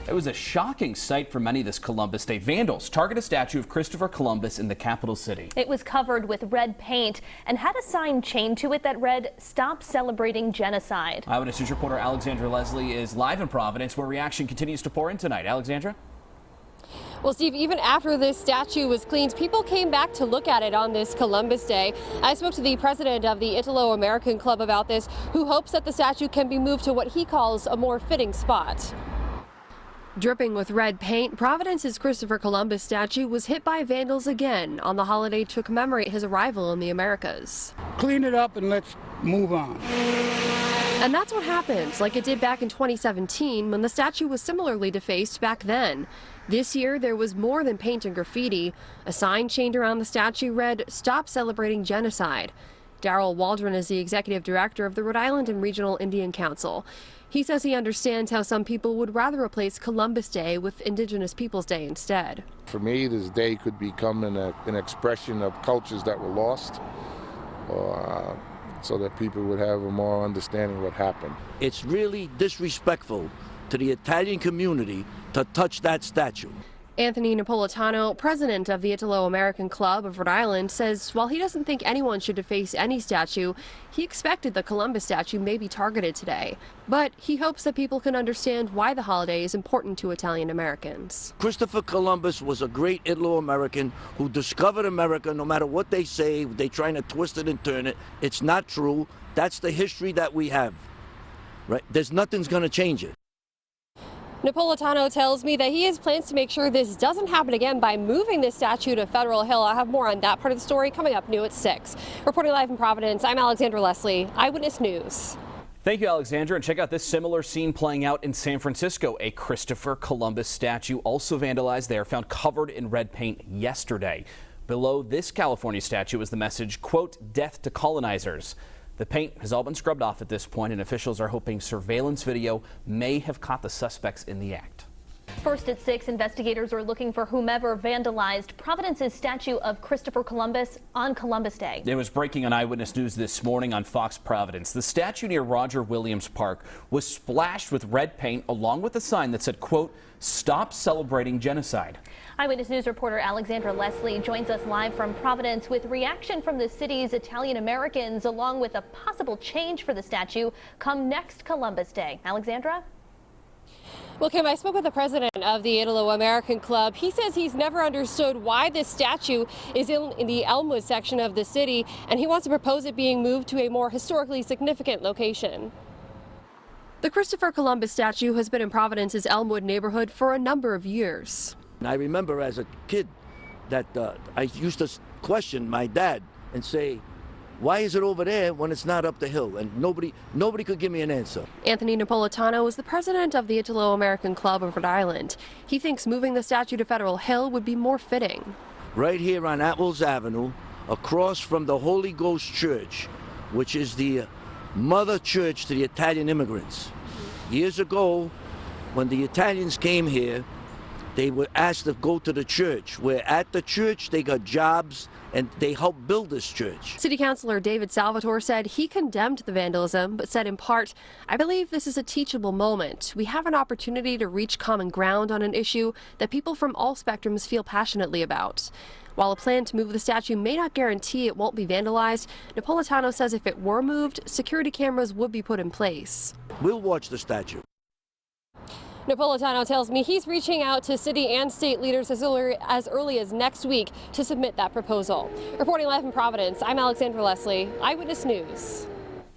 It was a shocking sight for many this Columbus Day. Vandals target a statue of Christopher Columbus in the capital city. It was covered with red paint and had a sign chained to it that read, "Stop Celebrating Genocide." Eyewitness News reporter Alexandra Leslie is live in Providence, where reaction continues to pour in tonight. Alexandra? Well, Steve, even after this statue was cleaned, people came back to look at it on this Columbus Day. I spoke to the president of the Italo-American Club about this, who hopes that the statue can be moved to what he calls a more fitting spot. Dripping with red paint, Providence's Christopher Columbus statue was hit by vandals again on the holiday to commemorate his arrival in the Americas. Clean it up and let's move on. And that's what happened, like it did back in 2017 when the statue was similarly defaced back then. This year, there was more than paint and graffiti. A sign chained around the statue read, "Stop Celebrating Genocide." Darrell Waldron is the executive director of the Rhode Island and Regional Indian Council. He says he understands how some people would rather replace Columbus Day with Indigenous Peoples Day instead. For me, this day could become an expression of cultures that were lost, so that people would have a more understanding of what happened. It's really disrespectful to the Italian community to touch that statue. Anthony Napolitano, president of the Italo-American Club of Rhode Island, says while he doesn't think anyone should deface any statue, he expected the Columbus statue may be targeted today. But he hopes that people can understand why the holiday is important to Italian Americans. Christopher Columbus was a great Italo-American who discovered America. No matter what they say, they're trying to twist it and turn it. It's not true. That's the history that we have. Right? There's nothing's going to change it. Napolitano tells me that he has plans to make sure this doesn't happen again by moving this statue to Federal Hill. I'll have more on that part of the story coming up new at 6. Reporting live in Providence, I'm Alexandra Leslie, Eyewitness News. Thank you, Alexandra. And check out this similar scene playing out in San Francisco. A Christopher Columbus statue, also vandalized there, found covered in red paint yesterday. Below this California statue is the message, quote, "Death to colonizers." The paint has all been scrubbed off at this point, and officials are hoping surveillance video may have caught the suspects in the act. First at 6, investigators are looking for whomever vandalized Providence's statue of Christopher Columbus on Columbus Day. It was breaking on Eyewitness News this morning on Fox Providence. The statue near Roger Williams Park was splashed with red paint along with a sign that said, quote, "Stop Celebrating Genocide." Eyewitness News reporter Alexandra Leslie joins us live from Providence with reaction from the city's Italian Americans along with a possible change for the statue come next Columbus Day. Alexandra? Well, Kim, I spoke with the president of the Italo-American Club. He says he's never understood why this statue is in the Elmwood section of the city, and he wants to propose it being moved to a more historically significant location. The Christopher Columbus statue has been in Providence's Elmwood neighborhood for a number of years. And I remember as a kid that I used to question my dad and say, why is it over there when it's not up the hill? And nobody could give me an answer. Anthony Napolitano is the president of the Italo-American Club of Rhode Island. He thinks moving the statue to Federal Hill would be more fitting. Right here on Atwells Avenue, across from the Holy Ghost Church, which is the mother church to the Italian immigrants. Years ago, when the Italians came here, they were asked to go to the church, where at the church they got jobs and they helped build this church. City Councilor David Salvatore said he condemned the vandalism, but said in part, "I believe this is a teachable moment. We have an opportunity to reach common ground on an issue that people from all spectrums feel passionately about." While a plan to move the statue may not guarantee it won't be vandalized, Napolitano says if it were moved, security cameras would be put in place. We'll watch the statue. Napolitano tells me he's reaching out to city and state leaders as early as next week to submit that proposal. Reporting live in Providence, I'm Alexandra Leslie, Eyewitness News.